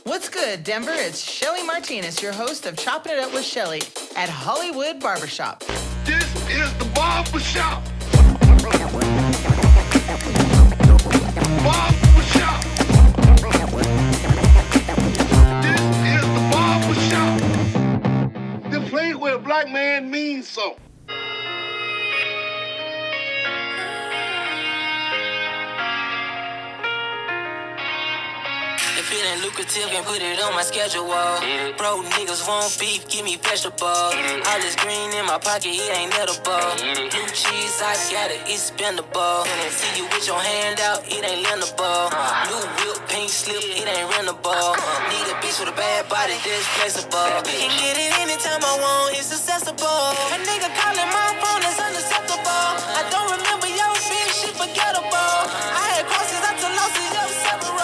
What's good, Denver? It's Shelly Martinez, your host of Chopping It Up with Shelly at Hollywood Barbershop. This is the barbershop. Barbershop. This is the barbershop. The place where a black man means so. If it ain't lucrative, can put it on my schedule. Bro, niggas want beef, give me vegetables. All this green in my pocket, it ain't edible. Blue cheese, I got it, it's spendable. See you with your hand out, it ain't lendable. New whip, pink slip, it ain't rentable. Need a bitch with a bad body, that's flexible. Can get it anytime I want, it's accessible. A nigga calling my phone is unacceptable. I don't remember your bitch, she forgettable. I had crosses, I took losses, yo, several.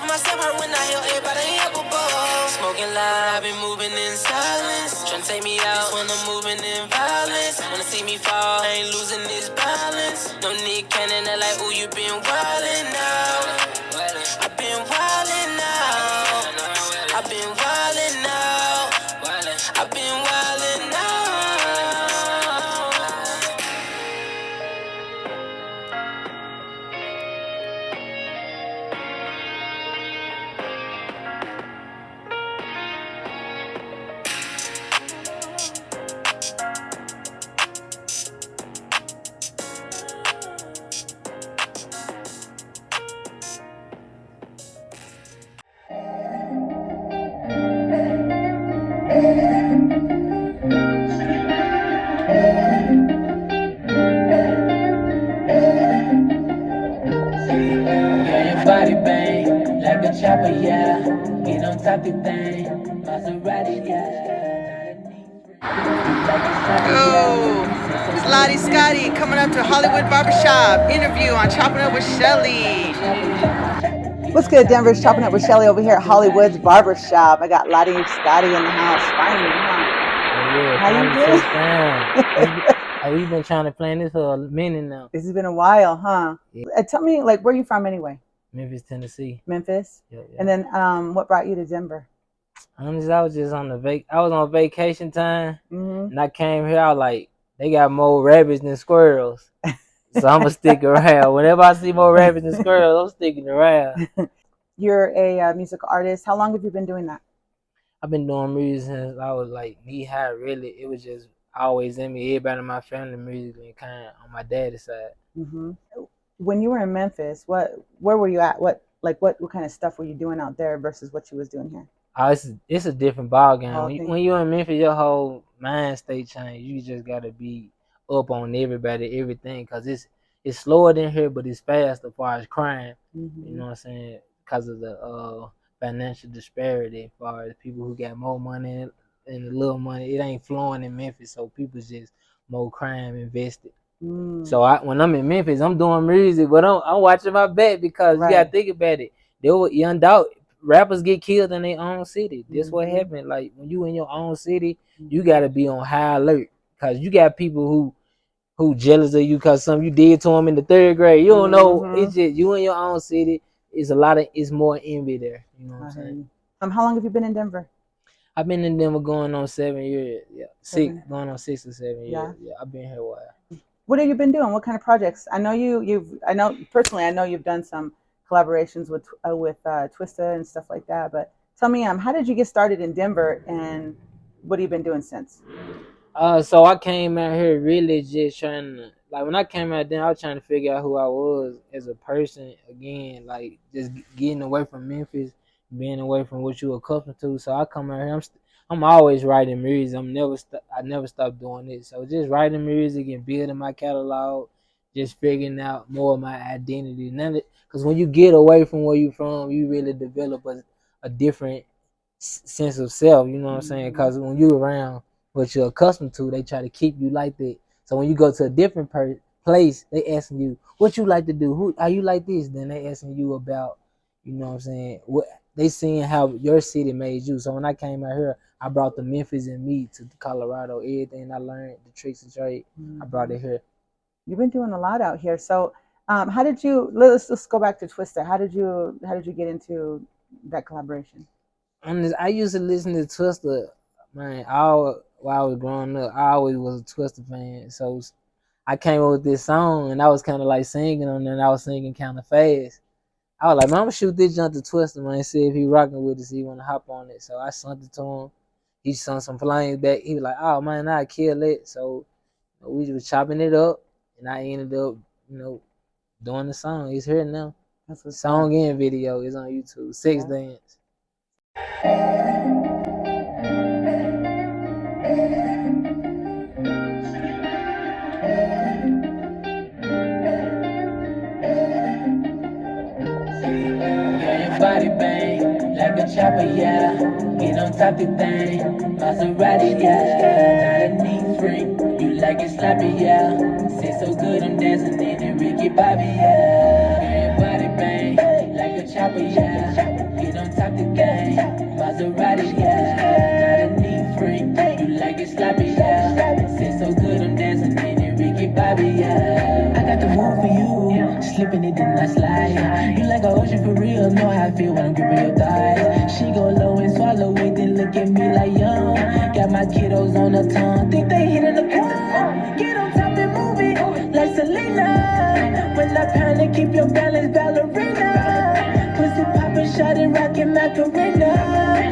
Myself hurt when I hear everybody elbow. Smoking loud, I've been moving in silence. Tryna take me out when I'm moving in violence. Wanna see me fall, I ain't losing this balance. No Nick Cannon, that like, ooh, you been wildin' now. I've been wildin' now. I've been wildin' now. I've been wildin' now. Body bang, like a chopper, yeah. Get on top of thing, Maserati, yeah. Oh, it's Lotty Scotty coming up to Hollywood Barbershop. Interview on Chopping Up with Shelly. What's good, Denver? It's Chopping Up with Shelly over here at Hollywood's Barbershop. I got Lotty Scotty in the house. Finally, huh? Yeah, How you doing? We've been trying to plan this for a minute now. This has been a while, huh? Yeah. Tell me, like, where are you from anyway? Memphis, Tennessee. Memphis? Yeah. And then what brought you to Denver? I was just on I was on vacation time, Mm-hmm. and I came here. I was like, they got more rabbits than squirrels, so I'm gonna stick around. Whenever I see more rabbits than squirrels, I'm sticking around. You're a musical artist. How long have you been doing that? I've been doing music since I was like knee high. Really, it was just always in me. Everybody in my family musically, kind of on my daddy's side. Mm-hmm. When you were in Memphis, where were you at? What kind of stuff were you doing out there versus what you was doing here? It's a different ball game. Okay. When you're in Memphis, your whole mind state change. You just gotta be up on everybody, everything, cause it's slower than here, but it's fast as far as crime. Mm-hmm. You know what I'm saying? Because of the financial disparity, as far as people who got more money and the little money, it ain't flowing in Memphis, so people just more crime invested. So when I'm in Memphis, I'm doing music, but I'm watching my back because you gotta think about it. There were young dog rappers get killed in their own city. That's what happened. Like when you in your own city, you gotta be on high alert because you got people who jealous of you because something you did to them in the third grade. You don't know. It's just you in your own city. It's more envy there. You know what I'm saying? How long have you been in Denver? I've been in Denver going on 7 years. Yeah, going on 6 or 7 years. Yeah, I've been here a while. What have you been doing? What kind of projects? I know I know personally. I know you've done some collaborations with Twista and stuff like that. But tell me, how did you get started in Denver, and what have you been doing since? So I came out here really just trying to, like, when I came out there, I was trying to figure out who I was as a person again, like just getting away from Memphis, being away from what you were accustomed to. So I come out here, I'm always writing music. I never stopped doing it. So just writing music and building my catalog, just figuring out more of my identity. Because when you get away from where you're from, you really develop a different sense of self. You know what I'm saying? Because when you're around what you're accustomed to, they try to keep you like that. So when you go to a different place, they asking you what you like to do. Who are you like this? Then they asking you about, you know what I'm saying, what they seeing how your city made you. So when I came out here, I brought the Memphis in me to Colorado. Everything I learned, the tricks and trade, I brought it here. You've been doing a lot out here. So how did you? Let's go back to Twista. How did you get into that collaboration? I used to listen to Twista, man. All while I was growing up, I always was a Twista fan. So I came up with this song, and I was kind of like singing on there, and I was singing kind of fast. I was like, man, I'm gonna shoot this jump to Twista, man, and see if he rocking with us, he wanna hop on it. So I sent it to him. He sent some flames back. He was like, oh man, I kill it. So we was chopping it up, and I ended up, doing the song. It's here now. That's what's Song and video is on YouTube. Sex Dance. Your body bang like a chopper, yeah. Get on top the thing, Maserati, yeah. Not a neat freak, you like it sloppy, yeah. Sit so good, I'm dancing in it, Ricky Bobby, yeah. Your body bang like a chopper, yeah. Get on top the thing, Maserati, yeah. Not a neat freak, you like it sloppy, yeah. Sit so good, I'm dancing in it, Ricky Bobby, yeah. I got the move for you, slipping it then I slide. You like an ocean for real, know how I feel when I'm gripping your thighs. She go low and swallow it, then look at me like young. Got my kiddos on her tongue, think they hitting the pump. Get on top and move it like Selena. When I panic, keep your balance, ballerina. Pussy poppin', shot it, rockin' Macarena.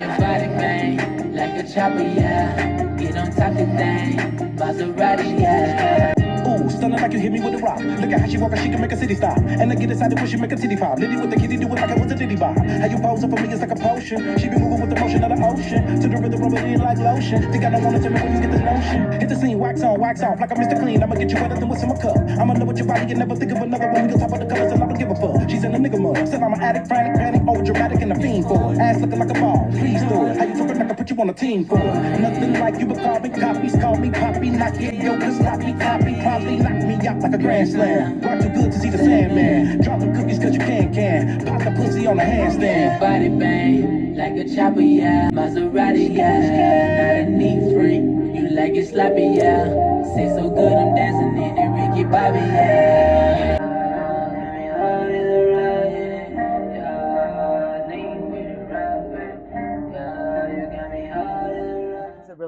Your body bang like a chopper, yeah. Get on top the thing, Maserati, yeah. Ooh, stunning like you hit me with a rock. Look at how she walk, she can make a city stop. And I get excited when she make a titty pop. Liddy with the kitty, do it like it was a ditty bop. How you pose up for me is like a potion. She be moving with the motion of the ocean. To the rhythm, rub it in like lotion. Think I don't wanna tell me where you get the notion. Hit the scene, wax on, wax off, like I'm Mr. Clean. I'ma get you wetter than what's in my cup. I'ma know what your body, you never think of another one. We can top of the colors and I don't give a fuck. She's in a nigga mode. Said I'm an addict, frantic, panic, over dramatic, and a fiend for it. Ass looking like a ball, please do it. How you tripping, I can put you on a team for it. Nothing like you but carbon copies. Call me Poppy, knock it, yo, cause sloppy, copy. Probably knock me out like a grand slam. Rock too good to see the Sandman. Drop the cookies cause you can. Pop the pussy on the handstand. Body bang like a chopper, yeah. Maserati, yeah. Not a neat freak, you like it sloppy, yeah. Say so good, I'm dancing in it, Ricky Bobby, yeah.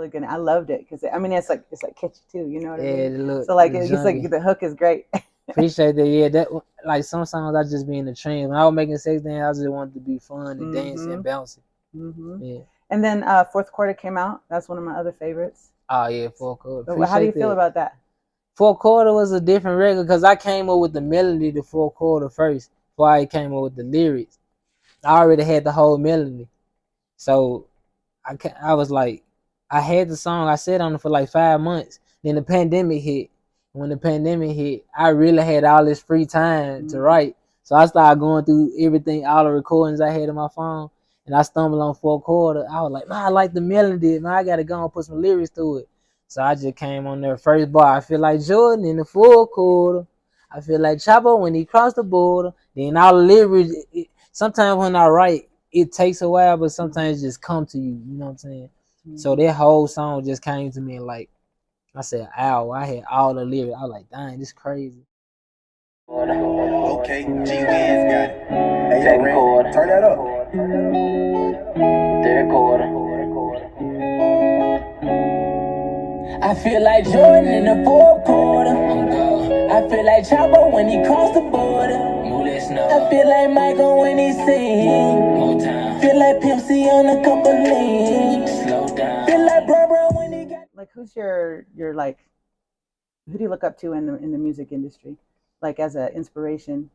really good. I loved it because I mean it's like catchy too. You know what I mean? Look, so like it's like the hook is great. Appreciate that. Yeah, that like some songs I just be in the trend. When I was making Sex Dance, I just wanted to be fun and dance and bouncy. Yeah. And then Fourth Quarter came out. That's one of my other favorites. Oh yeah, Fourth Quarter. So how do you feel about that? Fourth Quarter was a different record because I came up with the melody the Fourth Quarter first before I came up with the lyrics. I already had the whole melody, so I was like, I had the song. I sat on it for like 5 months. Then the pandemic hit. When the pandemic hit, I really had all this free time to write. So I started going through everything, all the recordings I had on my phone, and I stumbled on Fourth Quarter. I was like, man, I like the melody. Man, I got to go and put some lyrics to it. So I just came on there. First bar, I feel like Jordan in the fourth quarter. I feel like Chopper when he crossed the border. Then all the lyrics, sometimes when I write, it takes a while, but sometimes it just come to you. You know what I'm saying? So that whole song just came to me and like, I said, ow, I had all the lyrics. I was like, dang, this crazy. Okay, G-Wiz got it. Hey, Ren, turn that up. Third quarter. I feel like Jordan in the fourth quarter. I feel like Chopper when he crossed the border. I feel like Michael when he sings. Feel like Pimp C on a couple links. Feel like Bro when he got. Like, who's your like? Who do you look up to in the music industry, like as an inspiration?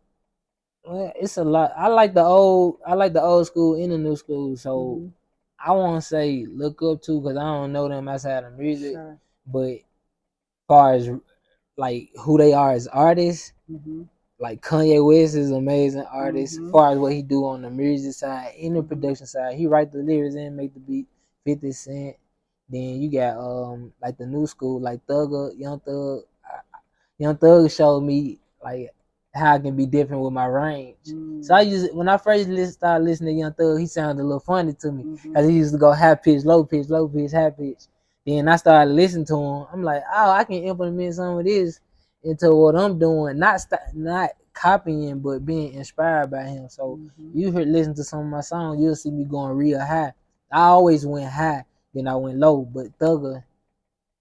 Well, it's a lot. I like the old school and the new school. So I won't say look up to because I don't know them outside of music. Sure. But as far as like who they are as artists, like Kanye West is an amazing artist. As far as what he do on the music side, in the production side, he write the lyrics and make the beat. 50 Cent. Then you got like the new school, like Thugger, Young Thug. Young Thug showed me like how I can be different with my range. So I used when I first started listening to Young Thug, he sounded a little funny to me because he used to go high pitch, low pitch, high pitch. Then I started listening to him. I'm like, oh, I can implement some of this into what I'm doing, not copying, but being inspired by him. So you heard listen to some of my songs, you'll see me going real high. I always went high, then I went low, but Thugger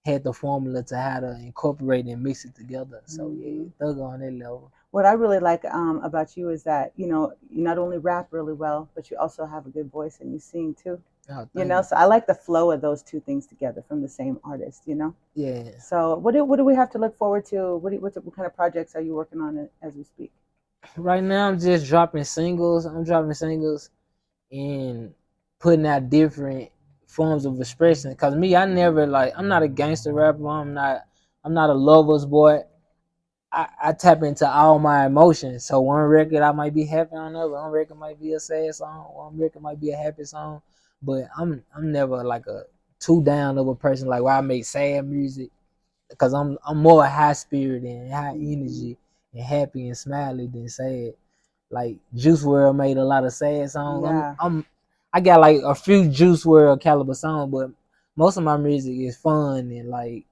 had the formula to how to incorporate and mix it together. So yeah, Thugger on that level. What I really like about you is that you not only rap really well, but you also have a good voice and you sing too. Oh, So I like the flow of those two things together from the same artist. Yeah. So what do we have to look forward to? What kind of projects are you working on as we speak? Right now, I'm just dropping singles. I'm dropping singles and putting out different forms of expression. Cause me, I never I'm not a gangster rapper. I'm not a lover's boy. I tap into all my emotions. So one record I might be happy on, another one record might be a sad song, one record might be a happy song. But I'm never like a too down of a person like where I make sad music, because I'm more high spirit and high energy and happy and smiley than sad. Like Juice WRLD made a lot of sad songs. Yeah. I got like a few Juice WRLD caliber songs, but most of my music is fun and like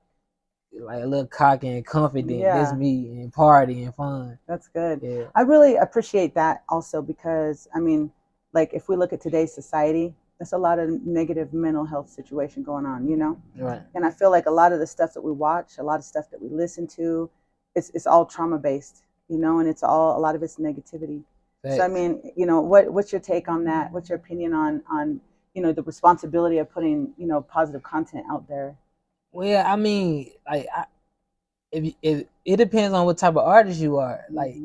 a little cocky and confident. Yeah. That's me, and party and fun. That's good. Yeah. I really appreciate that also because I mean, like if we look at today's society, there's a lot of negative mental health situation going on, Right. And I feel like a lot of the stuff that we watch, a lot of stuff that we listen to, it's all trauma based, and it's all a lot of it's negativity. Thanks. So I mean, what's your take on that? What's your opinion on the responsibility of putting positive content out there? Well, I mean, like, if it depends on what type of artist you are. Like,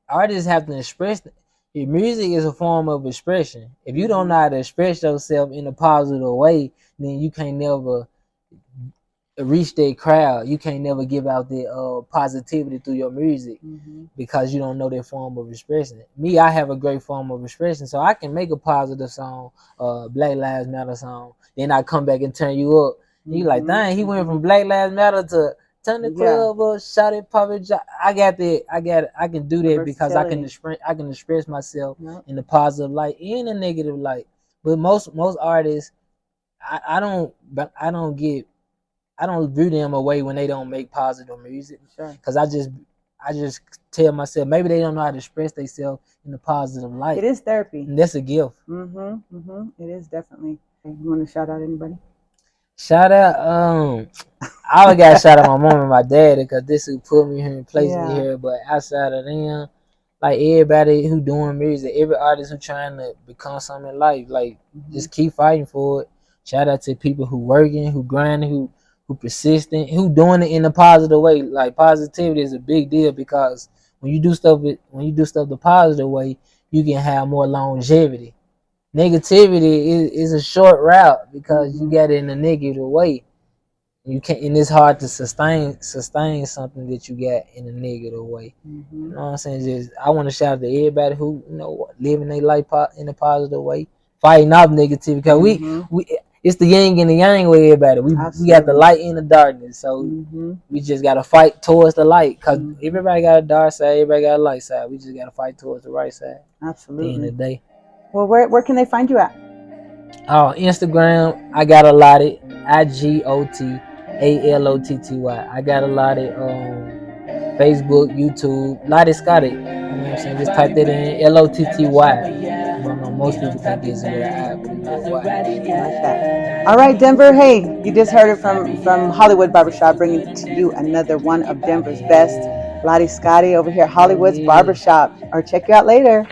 artists have to express. Your music is a form of expression. If you don't know how to express yourself in a positive way, then you can't never reach that crowd. You can't never give out that positivity through your music because you don't know that form of expression. Me, I have a great form of expression, so I can make a positive song, Black Lives Matter song. Then I come back and turn you up. You like, dang, he went from Black Lives Matter to turn the club up, shout it, pop it. I got that. I can do that because I can express myself in a positive light and a negative light. But most artists, I don't view them away when they don't make positive music. Because I just tell myself maybe they don't know how to express themselves in a positive light. It is therapy. And that's a gift. It is definitely. You want to shout out anybody? Shout out, I would got shout out my mom and my dad because this who put me here and placed me here. But outside of them, like everybody who doing music, every artist who trying to become something in life, like just keep fighting for it. Shout out to people who working, who grinding, who persistent, who doing it in a positive way. Like positivity is a big deal because when you do stuff the positive way, you can have more longevity. Negativity is a short route because you got it in a negative way. You can't, and it's hard to sustain something that you got in a negative way. You know what I'm saying? Just I want to shout out to everybody who living their life in a positive way, fighting off negativity because we it's the yin and the yang with everybody. We got the light and the darkness, so we just gotta fight towards the light because everybody got a dark side, everybody got a light side. We just gotta fight towards the right side. Absolutely. At the end of the day. Well, where can they find you at? Oh, Instagram, I got a Lotty, IGOTALOTTY. I got a Lotty Facebook, YouTube, Lotty Scotty. You know what I'm saying? Just type that in, LOTTY. I don't know, most people think it's with an I, but it's Y. Like that. All right, Denver. Hey, you just heard it from Hollywood Barbershop, bringing to you another one of Denver's best. Lotty Scotty over here at Hollywood's Barbershop. Or check you out later.